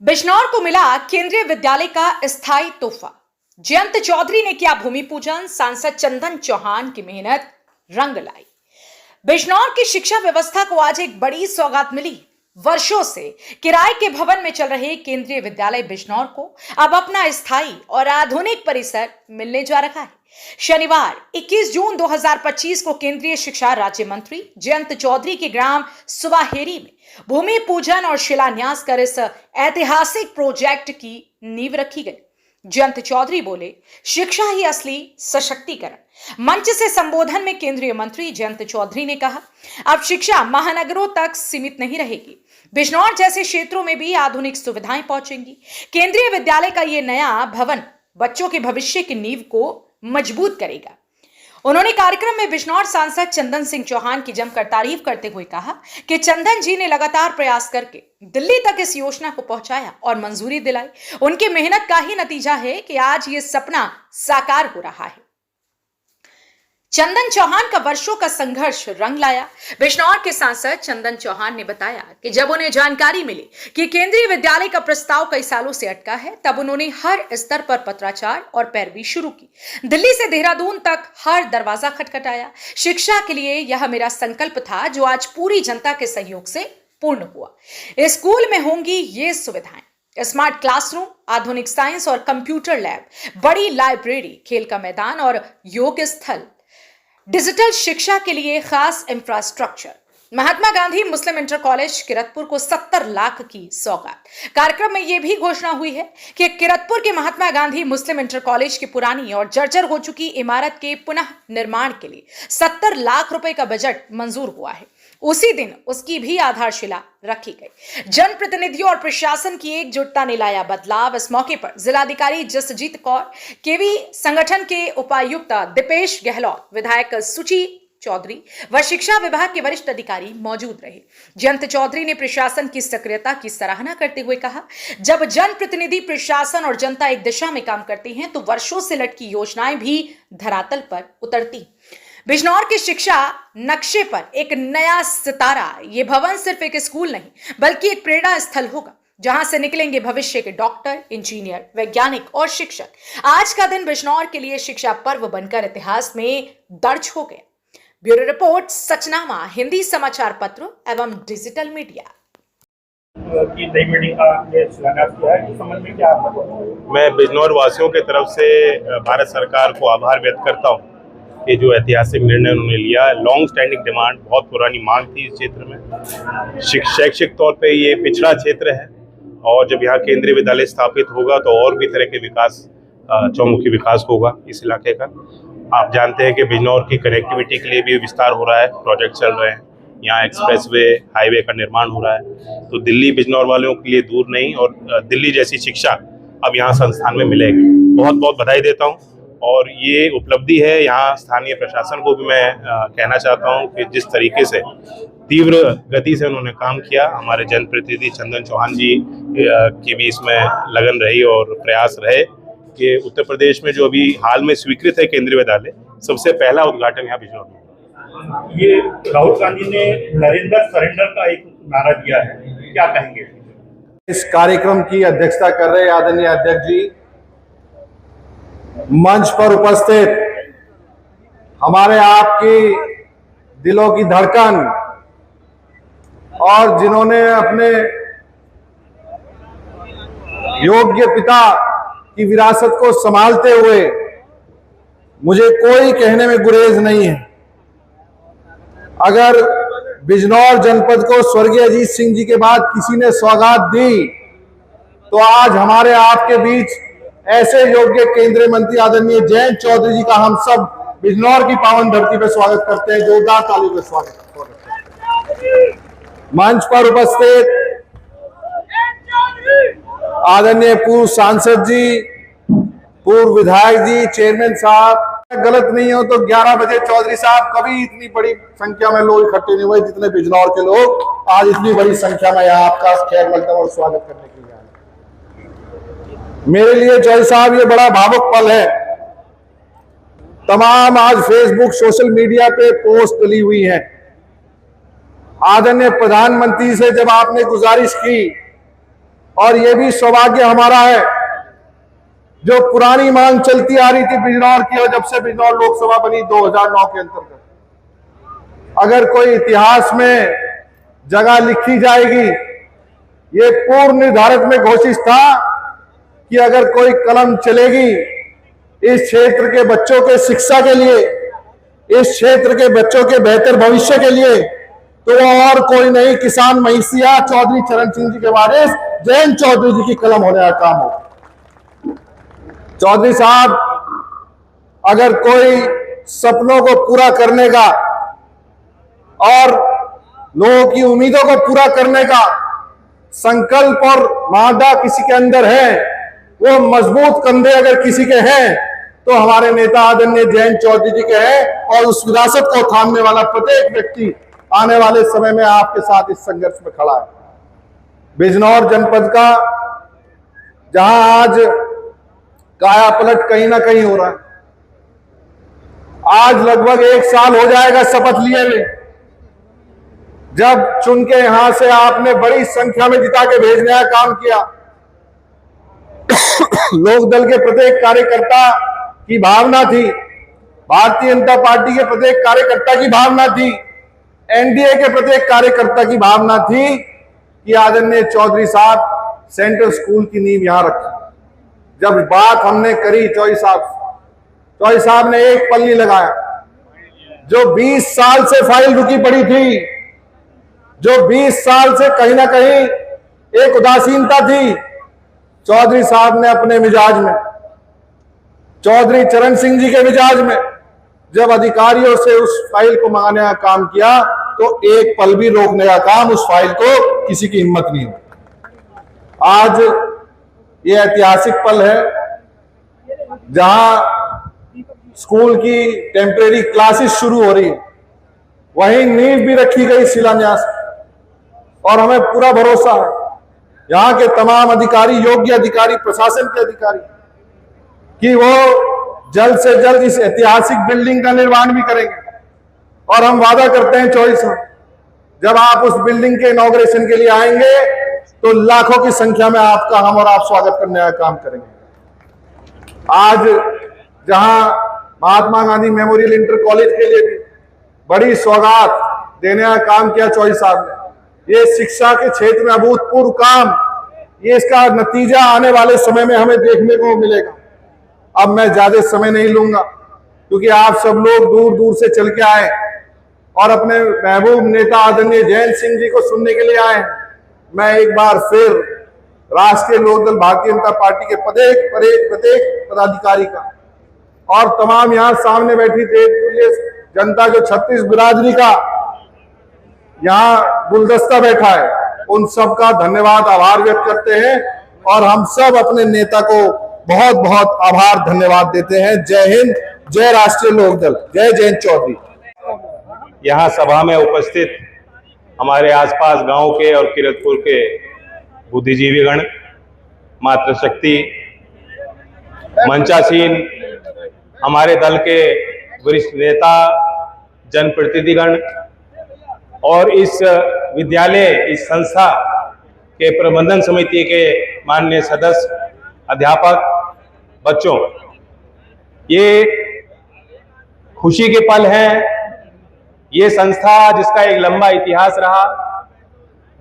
बिजनौर को मिला केंद्रीय विद्यालय का स्थायी तोहफा। जयंत चौधरी ने किया भूमि पूजन। सांसद चंदन चौहान की मेहनत रंग लाई। बिजनौर की शिक्षा व्यवस्था को आज एक बड़ी सौगात मिली। वर्षों से किराए के भवन में चल रहे केंद्रीय विद्यालय बिजनौर को अब अपना स्थायी और आधुनिक परिसर मिलने जा रहा है। शनिवार 21 जून 2025 को केंद्रीय शिक्षा राज्य मंत्री जयंत चौधरी के ग्राम सुवाहेरी में भूमि पूजन और शिलान्यास कर इस ऐतिहासिक प्रोजेक्ट की नींव रखी गई। जयंत चौधरी बोले, शिक्षा ही असली सशक्तिकरण। मंच से संबोधन में केंद्रीय मंत्री जयंत चौधरी ने कहा, अब शिक्षा महानगरों तक सीमित नहीं रहेगी, बिजनौर जैसे क्षेत्रों में भी आधुनिक सुविधाएं पहुंचेंगी। केंद्रीय विद्यालय का यह नया भवन बच्चों के भविष्य की नींव को मजबूत करेगा। उन्होंने कार्यक्रम में बिजनौर सांसद चंदन सिंह चौहान की जमकर तारीफ करते हुए कहा कि चंदन जी ने लगातार प्रयास करके दिल्ली तक इस योजना को पहुंचाया और मंजूरी दिलाई। उनकी मेहनत का ही नतीजा है कि आज ये सपना साकार हो रहा है। चंदन चौहान का वर्षों का संघर्ष रंग लाया। बिजनौर के सांसद चंदन चौहान ने बताया कि जब उन्हें जानकारी मिली कि केंद्रीय विद्यालय का प्रस्ताव कई सालों से अटका है, तब उन्होंने हर स्तर पर पत्राचार और पैरवी शुरू की। दिल्ली से देहरादून तक हर दरवाजा खटखटाया। शिक्षा के लिए यह मेरा संकल्प था, जो आज पूरी जनता के सहयोग से पूर्ण हुआ। इस स्कूल में होंगी ये सुविधाएं: स्मार्ट क्लासरूम, आधुनिक साइंस और कंप्यूटर लैब, बड़ी लाइब्रेरी, खेल का मैदान और योग स्थल, डिजिटल शिक्षा के लिए खास इंफ्रास्ट्रक्चर। महात्मा गांधी मुस्लिम इंटर कॉलेज किरतपुर को 70 लाख की सौगात। कार्यक्रम में यह भी घोषणा हुई है कि किरतपुर के महात्मा गांधी मुस्लिम इंटर कॉलेज की पुरानी और जर्जर हो चुकी इमारत के पुनः निर्माण के लिए 70 लाख रुपए का बजट मंजूर हुआ है। उसी दिन उसकी भी आधारशिला रखी गई। जनप्रतिनिधियों और प्रशासन की एकजुटता ने लाया बदलाव। इस मौके पर जिलाधिकारी जसजीत कौर, केवी संगठन के उपायुक्त दीपेश गहलोत, विधायक सुची चौधरी व शिक्षा विभाग के वरिष्ठ अधिकारी मौजूद रहे। जयंत चौधरी ने प्रशासन की सक्रियता की सराहना करते हुए कहा, जब जनप्रतिनिधि, प्रशासन और जनता एक दिशा में काम करती हैं, तो वर्षों से लटकी योजनाएं भी धरातल पर उतरती। बिजनौर की शिक्षा नक्शे पर एक नया सितारा। ये भवन सिर्फ एक स्कूल नहीं, बल्कि एक प्रेरणा स्थल होगा, जहां से निकलेंगे भविष्य के डॉक्टर, इंजीनियर, वैज्ञानिक और शिक्षक। आज का दिन बिजनौर के लिए शिक्षा पर्व बनकर इतिहास में दर्ज हो गया। ब्यूरो रिपोर्ट, सचनामा, हिंदी समाचार पत्र एवं डिजिटल मीडिया। की नई मीटिंग का आपने शिलान्यास किया है, इस संबंध में क्या आपका? मैं बिजनौर वासियों की तरफ से भारत सरकार को आभार व्यक्त करता हूं कि जो ऐतिहासिक निर्णय उन्होंने लिया। लॉन्ग स्टैंडिंग डिमांड, बहुत पुरानी मांग थी इस क्षेत्र में। शैक्षिक तौर पे ये पिछड़ा क्षेत्र है और जब यहाँ केंद्रीय विद्यालय स्थापित होगा तो और भी तरह के विकास, चौमुखी विकास होगा इस इलाके का। आप जानते हैं कि बिजनौर की कनेक्टिविटी के लिए भी विस्तार हो रहा है, प्रोजेक्ट चल रहे हैं। यहाँ एक्सप्रेसवे, हाईवे का निर्माण हो रहा है, तो दिल्ली बिजनौर वालों के लिए दूर नहीं, और दिल्ली जैसी शिक्षा अब यहाँ संस्थान में मिलेगी। बहुत बहुत बधाई देता हूँ और ये उपलब्धि है। यहाँ स्थानीय प्रशासन को भी मैं कहना चाहता हूँ कि जिस तरीके से तीव्र गति से उन्होंने काम किया, हमारे जनप्रतिनिधि चंदन चौहान जी की भी इसमें लगन रही और प्रयास रहे कि उत्तर प्रदेश में जो अभी हाल में स्वीकृत है केंद्रीय विद्यालय, सबसे पहला उद्घाटन यहाँ बिजनौर में। ये राहुल गांधी ने नरेंद्र सरेंडर का एक नारा दिया है, क्या कहेंगे? इस कार्यक्रम की अध्यक्षता कर रहे आदरणीय अध्यक्ष जी, मंच पर उपस्थित हमारे आपकी दिलों की धड़कन और जिन्होंने अपने योग्य पिता की विरासत को संभालते हुए, मुझे कोई कहने में गुरेज नहीं है, अगर बिजनौर जनपद को स्वर्गीय अजीत सिंह जी के बाद किसी ने सौगात दी, तो आज हमारे आपके बीच ऐसे योग्य केंद्रीय मंत्री आदरणीय जयंत चौधरी जी का हम सब बिजनौर की पावन धरती पर स्वागत करते हैं। जोरदार तालियों से स्वागत करते हैं। मंच पर उपस्थित आदरणीय पूर्व सांसद जी, पूर्व विधायक जी, चेयरमैन साहब, गलत नहीं हो तो 11 बजे चौधरी साहब, कभी इतनी बड़ी संख्या में लोग इकट्ठे नहीं हुए जितने बिजनौर के लोग आज इतनी बड़ी संख्या में यहाँ आपका खैर मकदम और स्वागत करने के लिए आए। मेरे लिए चौधरी साहब ये बड़ा भावुक पल है। तमाम आज फेसबुक, सोशल मीडिया पे पोस्ट डली हुई है। आदरणीय प्रधानमंत्री से जब आपने गुजारिश की और ये भी सौभाग्य हमारा है, जो पुरानी मांग चलती आ रही थी बिजनौर की, और जब से बिजनौर लोकसभा बनी 2009 के अंतर्गत, अगर कोई इतिहास में जगह लिखी जाएगी, ये पूर्व निर्धारित में घोषित था कि अगर कोई कलम चलेगी इस क्षेत्र के बच्चों के शिक्षा के लिए, इस क्षेत्र के बच्चों के बेहतर भविष्य के लिए, तो वो और कोई नहीं, किसान महिसिया चौधरी चरण सिंह जी के वारिस जयंत चौधरी जी की कलम होने का काम हो। चौधरी साहब, अगर कोई सपनों को पूरा करने का और लोगों की उम्मीदों को पूरा करने का संकल्प और मादा किसी के अंदर है, वो मजबूत कंधे अगर किसी के हैं तो हमारे नेता आदरणीय जयंत चौधरी जी के हैं, और उस विरासत को थामने वाला प्रत्येक व्यक्ति आने वाले समय में आपके साथ इस संघर्ष में खड़ा है। बिजनौर जनपद का जहां आज काया पलट कहीं ना कहीं हो रहा है, आज लगभग 1 साल हो जाएगा शपथ लिए हुए, जब चुन के यहां से आपने बड़ी संख्या में जिता के भेजने का काम किया। लोक दल के प्रत्येक कार्यकर्ता की भावना थी, भारतीय जनता पार्टी के प्रत्येक कार्यकर्ता की भावना थी, एनडीए के प्रत्येक कार्यकर्ता की भावना थी कि आदरणीय चौधरी साहब सेंट्रल स्कूल की नींव यहां रखी। जब बात हमने करी चौधरी साहब ने एक पल्ली लगाया, जो 20 साल से फाइल रुकी पड़ी थी, जो 20 साल से कहीं ना कहीं एक उदासीनता थी, चौधरी साहब ने अपने मिजाज में, चौधरी चरण सिंह जी के मिजाज में, जब अधिकारियों से उस फाइल को मंगाने का काम किया, तो एक पल भी रोकने का काम उस फाइल को किसी की हिम्मत नहीं हुई। आज ये ऐतिहासिक पल है जहां स्कूल की टेम्परेरी क्लासेस शुरू हो रही है, वहीं नींव भी रखी गई शिलान्यास, और हमें पूरा भरोसा है यहां के तमाम अधिकारी, योग्य अधिकारी, प्रशासन के अधिकारी, कि वो जल्द से जल्द इस ऐतिहासिक बिल्डिंग का निर्माण भी करेंगे। और हम वादा करते हैं चौधरी साहब, जब आप उस बिल्डिंग के इनॉग्रेशन के लिए आएंगे तो लाखों की संख्या में आपका हम और आप स्वागत करने का काम करेंगे। आज जहां Mahatma Gandhi memorial inter college के लिए भी बड़ी सौगात देने का काम किया चौधरी साहब ने, ये शिक्षा के क्षेत्र में अभूतपूर्व काम, ये इसका नतीजा आने वाले समय में हमें देखने को मिलेगा। अब मैं ज्यादा समय नहीं लूंगा, क्योंकि आप सब लोग दूर दूर से चल के आए और अपने महबूब नेता आदरणीय जयंत सिंह जी को सुनने के लिए आए। मैं एक बार फिर राष्ट्रीय लोकदल भारतीय जनता पार्टी के प्रत्येक पदाधिकारी का और तमाम यहाँ सामने बैठी जनता, जो 36 बिरादरी का यहाँ गुलदस्ता बैठा है, उन सब का धन्यवाद, आभार व्यक्त करते हैं, और हम सब अपने नेता को बहुत बहुत आभार धन्यवाद देते हैं। जय हिंद, जय राष्ट्रीय लोकदल, जय जयंत चौधरी। यहाँ सभा में उपस्थित हमारे आसपास गांव के और किरतपुर के बुद्धिजीवीगण, मातृशक्ति, मंचासीन, हमारे दल के वरिष्ठ नेता, जनप्रतिनिधिगण और इस विद्यालय, इस संस्था के प्रबंधन समिति के माननीय सदस्य, अध्यापक, बच्चों, ये खुशी के पल हैं। ये संस्था जिसका एक लंबा इतिहास रहा,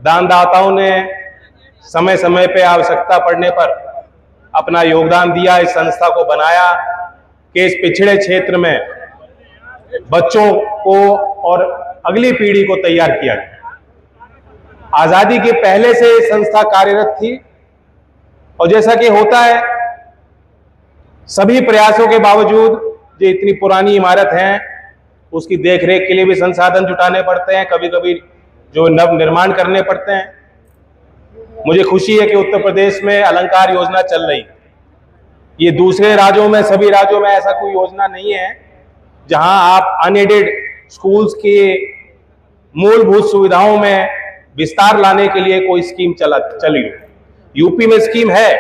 दानदाताओं ने समय समय पे आवश्यकता पड़ने पर अपना योगदान दिया, इस संस्था को बनाया कि इस पिछड़े क्षेत्र में बच्चों को और अगली पीढ़ी को तैयार किया गया। आजादी के पहले से ये संस्था कार्यरत थी, और जैसा कि होता है सभी प्रयासों के बावजूद जो इतनी पुरानी इमारत है उसकी देखरेख के लिए भी संसाधन जुटाने पड़ते हैं, कभी कभी जो नव निर्माण करने पड़ते हैं। मुझे खुशी है कि उत्तर प्रदेश में अलंकार योजना चल रही है। ये दूसरे राज्यों में, सभी राज्यों में ऐसा कोई योजना नहीं है जहां आप अनएडेड स्कूल्स के मूलभूत सुविधाओं में विस्तार लाने के लिए कोई स्कीम चली हो। यूपी में स्कीम है,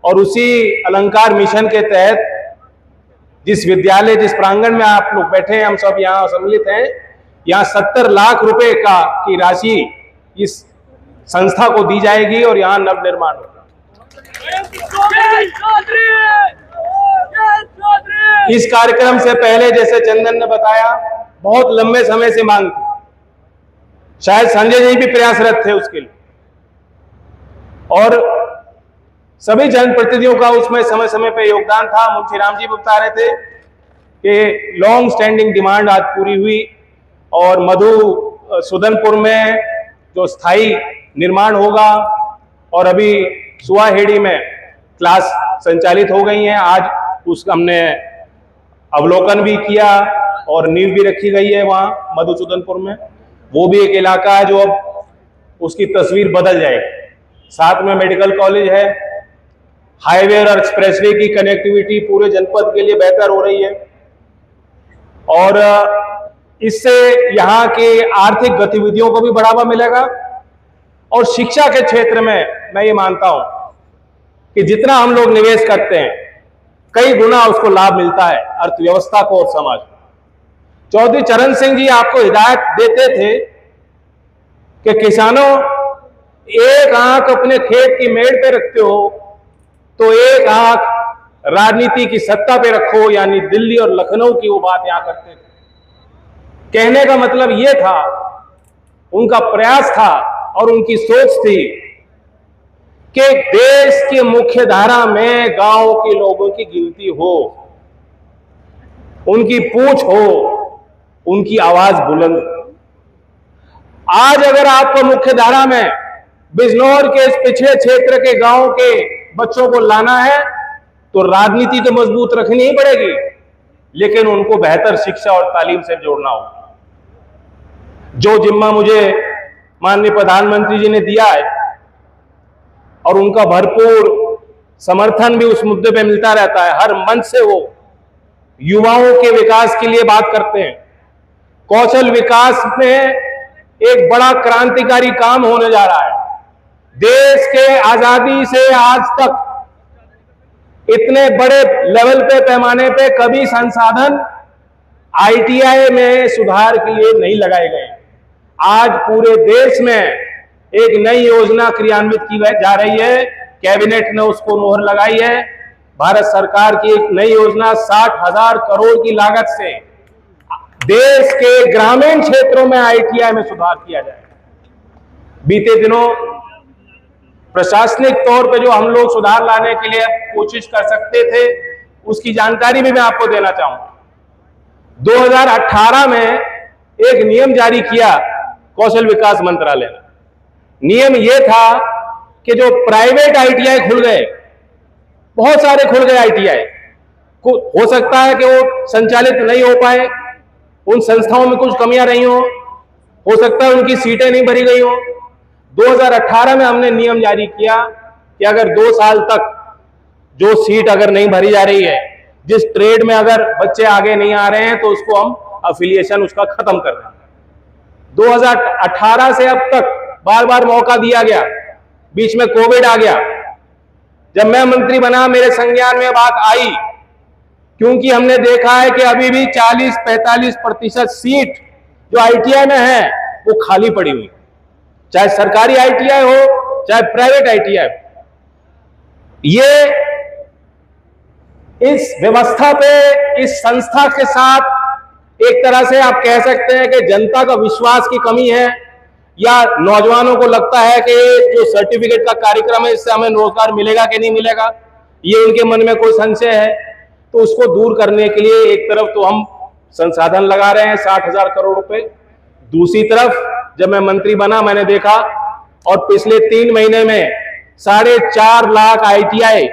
और उसी अलंकार मिशन के तहत जिस विद्यालय, जिस प्रांगण में आप लोग बैठे हैं, हम सब यहाँ सम्मिलित हैं, यहाँ 70 लाख रुपए की राशि इस संस्था को दी जाएगी और यहाँ नव निर्माण होगा। इस कार्यक्रम से पहले, जैसे चंदन ने बताया, बहुत लंबे समय से मांग थी, शायद संजय जी भी प्रयासरत थे उसके लिए, और सभी जनप्रतिनिधियों का उसमें समय समय पे योगदान था। मुंशी राम जी भी बता रहे थे कि लॉन्ग स्टैंडिंग डिमांड आज पूरी हुई और मधुसूदनपुर में जो स्थायी निर्माण होगा, और अभी सुवाहेड़ी में क्लास संचालित हो गई हैं। आज उसका हमने अवलोकन भी किया और नींव भी रखी गई है वहाँ मधुसूदनपुर में। वो भी एक इलाका है जो अब उसकी तस्वीर बदल जाएगी। साथ में मेडिकल कॉलेज है, हाईवे और एक्सप्रेसवे की कनेक्टिविटी पूरे जनपद के लिए बेहतर हो रही है, और इससे यहाँ के आर्थिक गतिविधियों को भी बढ़ावा मिलेगा। और शिक्षा के क्षेत्र में मैं ये मानता हूं कि जितना हम लोग निवेश करते हैं, कई गुना उसको लाभ मिलता है अर्थव्यवस्था को और समाज को। चौधरी चरण सिंह जी आपको हिदायत देते थे कि किसानों, एक आंख अपने खेत की मेड़ पे रखते हो तो एक आंख राजनीति की सत्ता पे रखो, यानी दिल्ली और लखनऊ की वो बात यहां करते थे। कहने का मतलब ये था, उनका प्रयास था और उनकी सोच थी कि देश की मुख्य धारा में गांव के लोगों की गिनती हो, उनकी पूछ हो, उनकी आवाज बुलंद हो। आज अगर आपको मुख्य धारा में बिजनौर के इस पिछड़े क्षेत्र के गांव के बच्चों को लाना है तो राजनीति तो मजबूत रखनी ही पड़ेगी, लेकिन उनको बेहतर शिक्षा और तालीम से जोड़ना होगा। जो जिम्मा मुझे माननीय प्रधानमंत्री जी ने दिया है और उनका भरपूर समर्थन भी उस मुद्दे पे मिलता रहता है, हर मंच से वो युवाओं के विकास के लिए बात करते हैं। कौशल विकास में एक बड़ा क्रांतिकारी काम होने जा रहा है। देश के आजादी से आज तक इतने बड़े लेवल पे, पैमाने पे कभी संसाधन आईटीआई में सुधार के लिए नहीं लगाए गए। आज पूरे देश में एक नई योजना क्रियान्वित की जा रही है, कैबिनेट ने उसको मोहर लगाई है। भारत सरकार की एक नई योजना 60,000 करोड़ की लागत से देश के ग्रामीण क्षेत्रों में आईटीआई में सुधार किया जाए। बीते दिनों प्रशासनिक तौर पे जो हम लोग सुधार लाने के लिए कोशिश कर सकते थे, उसकी जानकारी भी मैं आपको देना चाहूंगा। 2018 में एक नियम जारी किया कौशल विकास मंत्रालय ने। नियम यह था कि जो प्राइवेट आईटीआई खुल गए, बहुत सारे खुल गए आईटीआई, हो सकता है कि वो संचालित नहीं हो पाए, उन संस्थाओं में कुछ कमियां रही हो सकता है उनकी सीटें नहीं भरी गई हो। 2018 में हमने नियम जारी किया कि अगर 2 साल तक जो सीट अगर नहीं भरी जा रही है, जिस ट्रेड में अगर बच्चे आगे नहीं आ रहे हैं, तो उसको हम अफिलिएशन उसका खत्म कर रहे हैं। 2018 से अब तक बार बार मौका दिया गया, बीच में कोविड आ गया। जब मैं मंत्री बना, मेरे संज्ञान में बात आई, क्योंकि हमने देखा है कि अभी भी 40-45% सीट जो आईटीआई में है वो खाली पड़ी हुई, चाहे सरकारी आईटीआई हो चाहे प्राइवेट आईटीआई। ये इस व्यवस्था पे, इस संस्था के साथ एक तरह से आप कह सकते हैं कि जनता का विश्वास की कमी है, या नौजवानों को लगता है कि जो सर्टिफिकेट का कार्यक्रम है इससे हमें रोजगार मिलेगा कि नहीं मिलेगा, ये उनके मन में कोई संशय है। तो उसको दूर करने के लिए एक तरफ तो हम संसाधन लगा रहे हैं 60,000 करोड़ रुपए, दूसरी तरफ जब मैं मंत्री बना मैंने देखा और पिछले 3 महीने में 4.5 लाख आईटीआई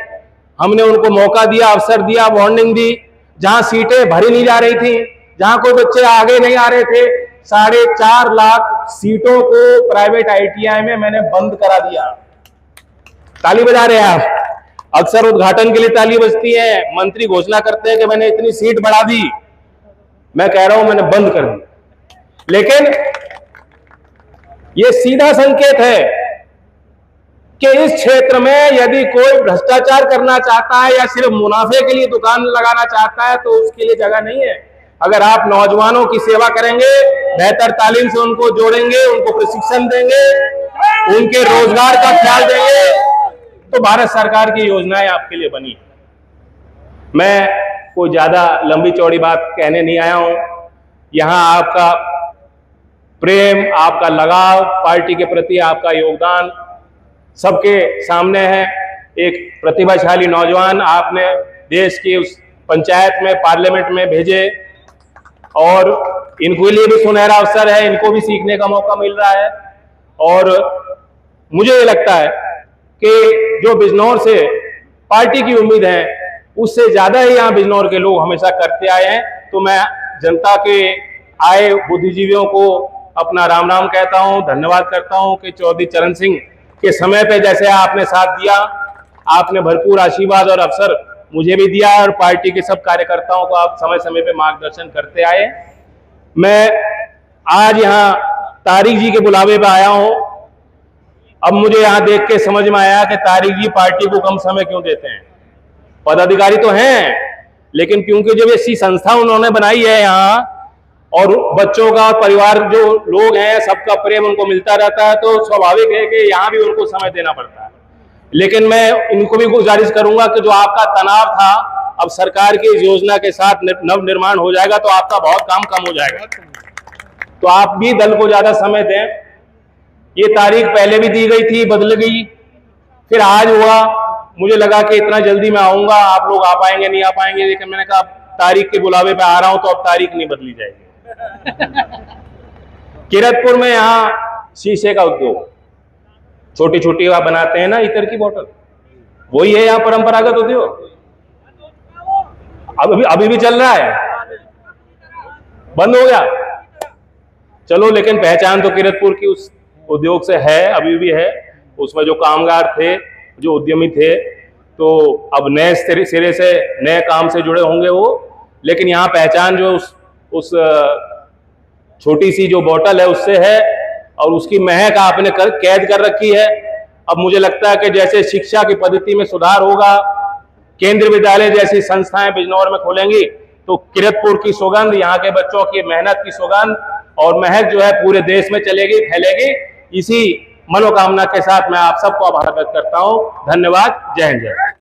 हमने उनको मौका दिया, अवसर दिया, वार्निंग दी। जहां सीटें भरी नहीं जा रही थी, जहां कोई बच्चे आगे नहीं आ रहे थे, 4.5 लाख सीटों को प्राइवेट आईटीआई में मैंने बंद करा दिया। ताली बजा रहे हैं आप? अक्सर उद्घाटन के लिए ताली बजती है, मंत्री घोषणा करते हैं कि मैंने इतनी सीट बढ़ा दी। मैं कह रहा हूं मैंने बंद कर दी। लेकिन यह सीधा संकेत है कि इस क्षेत्र में यदि कोई भ्रष्टाचार करना चाहता है या सिर्फ मुनाफे के लिए दुकान लगाना चाहता है तो उसके लिए जगह नहीं है। अगर आप नौजवानों की सेवा करेंगे, बेहतर तालीम से उनको जोड़ेंगे, उनको प्रशिक्षण देंगे, उनके रोजगार का ख्याल देंगे, तो भारत सरकार की योजनाएं आपके लिए बनी। मैं कोई ज्यादा लंबी चौड़ी बात कहने नहीं आया हूं। यहां आपका प्रेम, आपका लगाव पार्टी के प्रति, आपका योगदान सबके सामने है। एक प्रतिभाशाली नौजवान आपने देश की उस पंचायत में, पार्लियामेंट में भेजे और इनके लिए भी सुनहरा अवसर है, इनको भी सीखने का मौका मिल रहा है। और मुझे ये लगता है कि जो बिजनौर से पार्टी की उम्मीद है उससे ज्यादा ही यहाँ बिजनौर के लोग हमेशा करते आए हैं। तो मैं जनता के आए बुद्धिजीवियों को अपना राम राम कहता हूँ, धन्यवाद करता हूँ कि चौधरी चरण सिंह के समय पे जैसे आपने साथ दिया, आपने भरपूर आशीर्वाद और अवसर मुझे भी दिया और पार्टी के सब कार्यकर्ताओं को आप समय समय पे मार्गदर्शन करते आए। मैं आज यहाँ तारिक जी के बुलावे पे आया हूँ। अब मुझे यहाँ देख के समझ में आया कि तारिक जी पार्टी को कम समय क्यों देते हैं। पदाधिकारी तो हैं, लेकिन क्योंकि जब ऐसी संस्था उन्होंने बनाई है यहाँ और बच्चों का, परिवार जो लोग हैं, सबका प्रेम उनको मिलता रहता है, तो स्वाभाविक है कि यहाँ भी उनको समय देना पड़ता है। लेकिन मैं इनको भी गुजारिश करूंगा कि जो आपका तनाव था, अब सरकार की इस योजना के साथ नव निर्माण हो जाएगा तो आपका बहुत काम कम हो जाएगा। तो आप भी दल को ज्यादा समय दें। ये तारीख पहले भी दी गई थी, बदल गई, फिर आज हुआ। मुझे लगा कि इतना जल्दी मैं आऊंगा, आप लोग आ पाएंगे नहीं आ पाएंगे, लेकिन मैंने कहा तारीख के बुलावे पे आ रहा हूं तो अब तारीख नहीं बदली जाएगी। किरतपुर में यहाँ शीशे का उद्योग, छोटी छोटी आप बनाते हैं ना इतर की बोतल, वही है यहाँ परंपरागत उद्योग। अभी भी चल रहा है, बंद हो गया चलो, लेकिन पहचान तो किरतपुर की उस उद्योग से है, अभी भी है। उसमें जो कामगार थे, जो उद्यमी थे, तो अब नए सिरे से नए काम से जुड़े होंगे वो, लेकिन यहाँ पहचान जो उस छोटी सी जो बोतल है उससे है और उसकी महक आपने कैद कर रखी है। अब मुझे लगता है कि जैसे शिक्षा की पद्धति में सुधार होगा, केंद्रीय विद्यालय जैसी संस्थाएं बिजनौर में खोलेंगी, तो किरतपुर की सुगंध, यहाँ के बच्चों की मेहनत की सुगंध और महक जो है पूरे देश में चलेगी, फैलेगी। इसी मनोकामना के साथ मैं आप सबको आभार व्यक्त करता हूँ। धन्यवाद। जय हिंद। जय